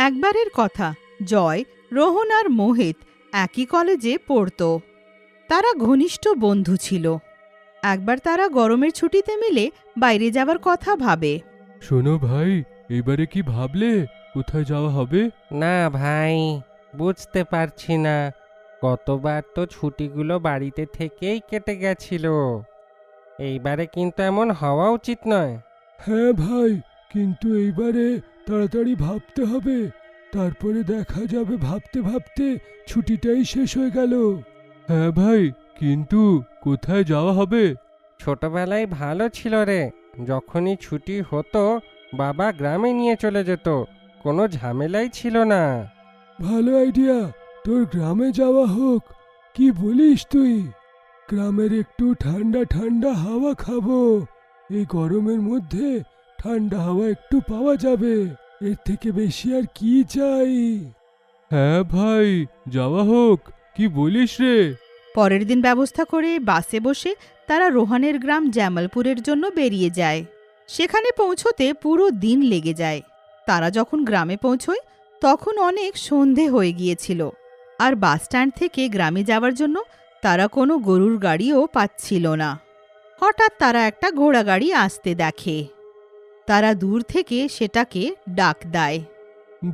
একবারের কথা, জয়, রোহন আর মোহিত একই কলেজে পড়ত। তারা ঘনিষ্ঠ বন্ধু ছিল। একবার তারা গরমের ছুটিতে মিলে বাইরে যাওয়ার কথা ভাবে। শোনো ভাই, এবারে কি ভাবলে কোথায় যাওয়া হবে? না ভাই, বুঝতে পারছি না। গতবার তো ছুটিগুলো বাড়িতে থেকেই কেটে গেছিল। এইবারে কিন্তু এমন হওয়া উচিত নয়। হ্যাঁ ভাই, কিন্তু এইবারে তাড়াতাড়ি ভাবতে হবে, তারপরে দেখা যাবে ভাবতে ভাবতে ছুটিটাই শেষ হয়ে গেল। হ্যাঁ ভাই, কিন্তু কোথায় যাওয়া হবে? ছোটবেলায় ভালো ছিল রে। যখনই ছুটি হতো বাবা গ্রামে নিয়ে চলে যেত, কোনো ঝামেলাই ছিল না। ভালো আইডিয়া, তোর গ্রামে যাওয়া হোক। কি বলিস তুই? গ্রামের একটু ঠান্ডা ঠান্ডা হাওয়া খাবো। এই গরমের মধ্যে ঠান্ডা হাওয়া একটু পাওয়া যাবে, এর থেকে বেশি আর কি চাই? হ্যাঁ ভাই, যাওয়া হোক। কি বলিস রে? পরের দিন ব্যবস্থা করে বাসে বসে তারা রোহানের গ্রাম জামালপুরের জন্য বেরিয়ে যায়। সেখানে পৌঁছতে পুরো দিন লেগে যায়। তারা যখন গ্রামে পৌঁছয় তখন অনেক সন্ধে হয়ে গিয়েছিল, আর বাস স্ট্যান্ড থেকে গ্রামে যাওয়ার জন্য তারা কোনো গরুর গাড়িও পাচ্ছিল না। হঠাৎ তারা একটা ঘোড়া গাড়ি আসতে দেখে। তারা দূর থেকে সেটাকে ডাক দেয়।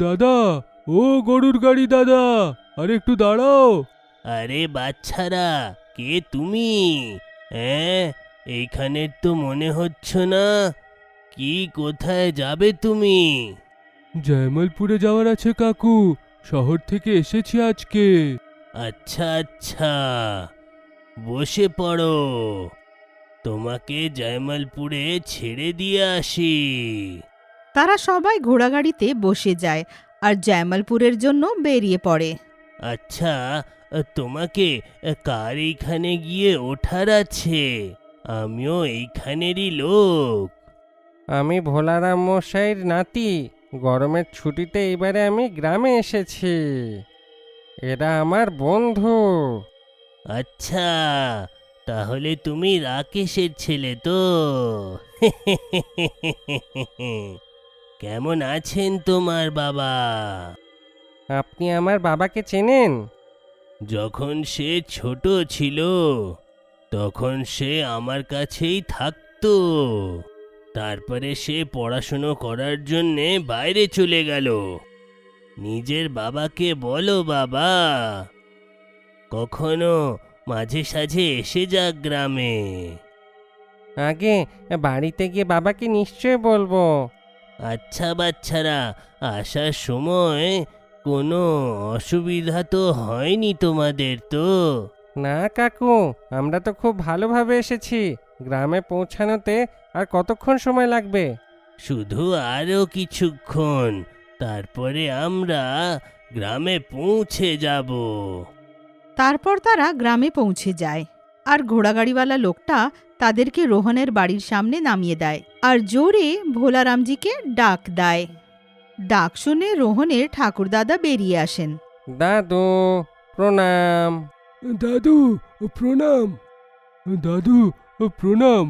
দাদা, ও গরুর গাড়ি দাদা, আর একটু দাঁড়াও। আরে বাচ্চারা, কে তুমি? হ্যাঁ, এইখানে তো মনে হচ্ছে না। কি, কোথায় যাবে তুমি? জয়মালপুরে যাওয়ার আছে কাকু, শহর থেকে এসেছি আজকে। আচ্ছা আচ্ছা, বসে পড়ো। তোমাকে জয়মালপুরে ছেড়ে দিয়ে আসি। তারা সবাই ঘোড়াগাড়িতে বসে যায় আর জামালপুরের জন্য বেরিয়ে পড়ে। আচ্ছা, তোমাকে কার এইখানে গিয়ে ওঠার আছে? আমিও এইখানেরই লোক। আমি ভোলারাম মশাইয়ের নাতি। গরমের ছুটিতে এবারে আমি গ্রামে এসেছি। এরা আমার বন্ধু। আচ্ছা, তাহলে তুমি রাকেশের ছেলে তো? কেমন আছেন তোমার বাবা? আপনি আমার বাবাকে চেনেন? যখন সে ছোট ছিল তখন সে আমার কাছেই থাকতো। তারপরে সে পড়াশুনো করার জন্যে বাইরে চলে গেল। নিজের বাবাকে বলো বাবা, কখনো মাঝে সাঝে এসে যাক গ্রামে। আগে বাড়িতে গিয়ে বাবাকে নিশ্চয় বলবো। আচ্ছা বাচ্চারা, আসার সময় কোনো অসুবিধা তো হয়নি তোমাদের তো? না কাকু, আমরা তো খুব ভালোভাবে এসেছি। গ্রামে পৌঁছানোতে আর কতক্ষণ সময় লাগবে? শুধু আরও কিছুক্ষণ, তারপরে আমরা গ্রামে পৌঁছে যাব। তারপর তারা গ্রামে পৌঁছে যায়, আর ঘোড়াগাড়িওয়ালা লোকটা তাদেরকে রোহনের বাড়ির সামনে নামিয়ে দেয় আর জোরে ভোলারামজিকে ডাক দেয়। ডাক শুনে রোহনের ঠাকুরদাদা বেরিয়ে আসেন। দাদু, প্রণাম। দাদু প্রণাম। দাদু প্রণাম।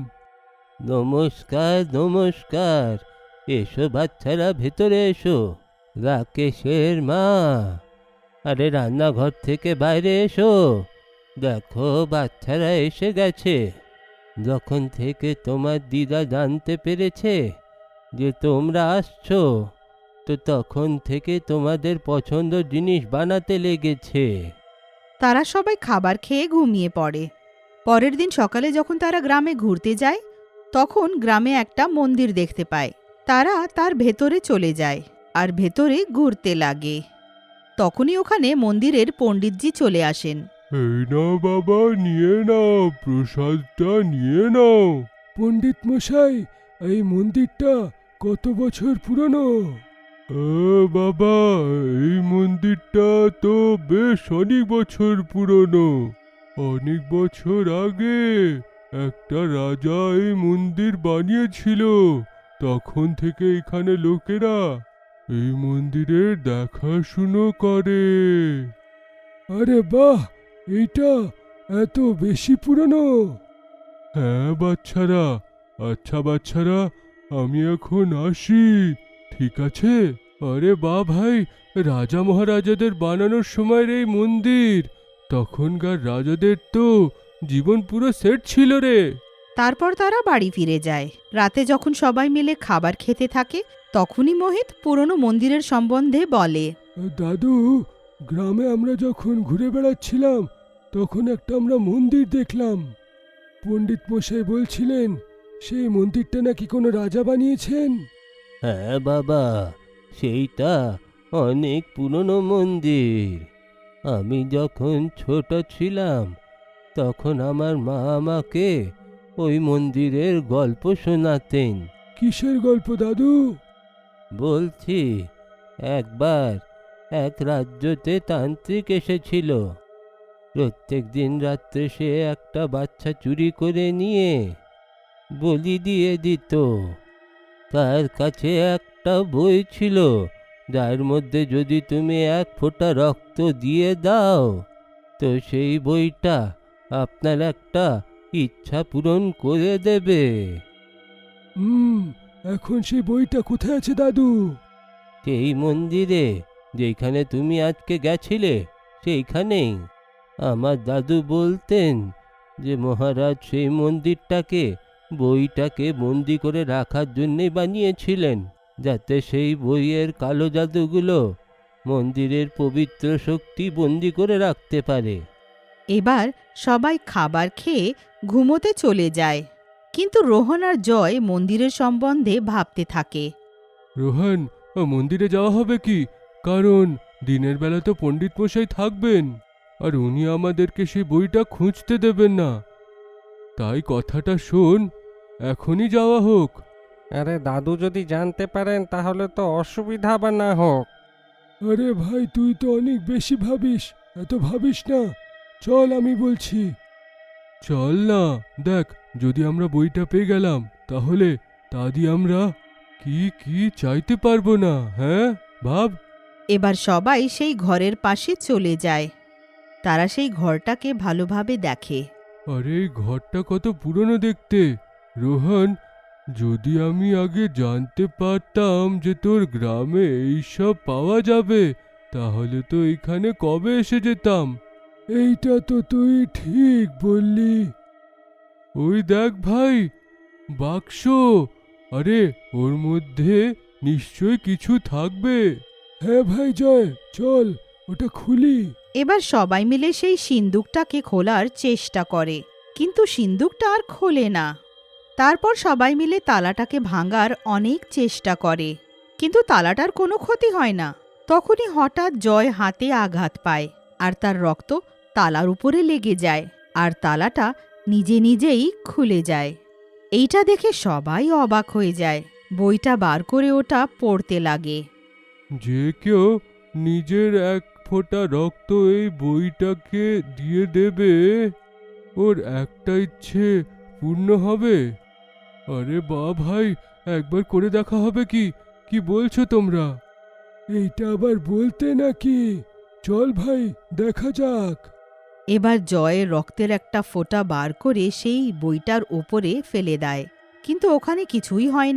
নমস্কার নমস্কার, এসো বাচ্চারা, ভেতরে এসো। রাকেশের মা, আরে রান্নাঘর থেকে বাইরে এসো। দেখো বাচ্চারা এসে গেছে। যখন থেকে তোমার দিদা জানতে পেরেছে যে তোমরা আসছো, তো তখন থেকে তোমাদের পছন্দ জিনিস বানাতে লেগেছে। তারা সবাই খাবার খেয়ে ঘুমিয়ে পড়ে। পরের দিন সকালে যখন তারা গ্রামে ঘুরতে যায় তখন গ্রামে একটা মন্দির দেখতে পায়। তারা তার ভেতরে চলে যায় আর ভেতরে ঘুরতে লাগে। তখনই ওখানে মন্দিরের পণ্ডিতজি চলে আসেন। এই নাও বাবা, নিয়ে নাও, প্রসাদটা নিয়ে নাও। পণ্ডিত মশাই, এই মন্দিরটা কত বছর পুরনো? বাবা, এই মন্দিরটা তো বেশ অনেক বছর পুরনো। অনেক বছর আগে একটা রাজা এই মন্দির বানিয়েছিল। তখন থেকে এখানে লোকেরা এই মন্দিরের দেখাশুনো করে। আরে বাহ, এইটা এত বেশি পুরনো? হ্যাঁ বাচ্চারা। আচ্ছা বাচ্চারা, আমি এখন আসি, ঠিক আছে? আরে বা ভাই, রাজা মহারাজাদের বানানোর সময়ের এই মন্দির, তখনকার রাজাদের তো জীবন পুরো সেট ছিল রে। তারপর তারা বাড়ি ফিরে যায়। রাতে যখন সবাই মিলে খাবার খেতে থাকে তখনই মোহিত পুরনো মন্দিরের সম্বন্ধে বলে। দাদু, গ্রামে আমরা যখন ঘুরে বেড়াচ্ছিলাম তখন একটা আমরা মন্দির দেখলাম। পণ্ডিত মশাই বলছিলেন সেই মন্দিরটা নাকি কোনো রাজা বানিয়েছেন। হ্যাঁ বাবা, সেইটা অনেক পুরনো মন্দির। আমি যখন ছোট ছিলাম তখন আমার মা আমাকে ওই মন্দিরের গল্প শোনাতেন। কিসের গল্প দাদু? বলছি, একবার এক রাজ্যতে তান্ত্রিক এসেছিল। প্রত্যেক দিন রাত্রে সে একটা বাচ্চা চুরি করে নিয়ে বলি দিয়ে দিত। তার কাছে একটা বই ছিল যার মধ্যে যদি তুমি এক ফোঁটা রক্ত দিয়ে দাও তো সেই বইটা আপনার একটা ইচ্ছা পূরণ করে দেবে। এখন সেই বইটা কোথায় আছে দাদু? সেই মন্দিরে যেখানে তুমি আজকে গেছিলে সেইখানেই। আমার দাদু বলতেন যে মহারাজ সেই মন্দিরটাকে বইটাকে বন্দি করে রাখার জন্যই বানিয়েছিলেন, যাতে সেই বইয়ের কালো জাদুগুলো মন্দিরের পবিত্র শক্তি বন্দি করে রাখতে পারে। এবার সবাই খাবার খেয়ে ঘুমোতে চলে যায়, কিন্তু রোহন আর জয় মন্দিরের সম্বন্ধে ভাবতে থাকে। রোহন, মন্দিরে যাওয়া হবে কি? কারণ দিনের বেলা তো পণ্ডিত মশাই থাকবেন আর উনি আমাদেরকে সেই বইটা খুঁজতে দেবেন না। তাই কথাটা শোন, এখনই যাওয়া হোক। আরে দাদু যদি জানতে পারেন তাহলে তো অসুবিধা বা না হোক। আরে ভাই, তুই তো অনেক বেশি ভাবিস, এত ভাবিস না। চল, আমি বলছি চল না। দেখ, যদি আমরা বইটা পেয়ে গেলাম তাহলে তা দিয়ে আমরা কি কি চাইতে পারবো না। হ্যাঁ ভাব। এবার সবাই সেই ঘরের পাশে চলে যায়। তারা সেই ঘরটাকে ভালোভাবে দেখে। আরে এই ঘরটা কত পুরনো দেখতে। রোহন, যদি আমি আগে জানতে পারতাম যে তোর গ্রামে এইসব পাওয়া যাবে তাহলে তো এখানে কবে এসে যেতাম। এইটা তো তুই ঠিক বললি। ওই দেখ ভাই, বাক্স। আরে ওর মধ্যে নিশ্চয় কিছু থাকবে। হ্যাঁ ভাই জয়, চল ওটা খুলি। এবার সবাই মিলে সেই সিন্দুকটাকে খোলার চেষ্টা করে, কিন্তু সিন্দুকটা আর খোলে না। তারপর সবাই মিলে তালাটাকে ভাঙার অনেক চেষ্টা করে, কিন্তু তালাটার কোনো ক্ষতি হয় না। তখনই হঠাৎ জয় হাতে আঘাত পায় আর তার রক্ত তালার উপরে লেগে যায় আর তালাটা নিজে নিজেই খুলে যায়। এইটা দেখে সবাই অবাক হয়ে যায়। বইটা বার করে ওটা পড়তে লাগে। যে কেউ নিজের এক ফোঁটা রক্ত এই বইটাকে দিয়ে দেবে, ওর একটা ইচ্ছে পূর্ণ হবে। আরে বা ভাই, একবার করে দেখা হবে কি? কি বলছো তোমরা? এইটা আবার বলতে নাকি? চল ভাই, দেখা যাক। এবার জয়ের রক্তের একটা ফোঁটা বার করে সেই বইটার ওপরে ফেলে দেয়, কিন্তু ওখানে কিছুই হয় না।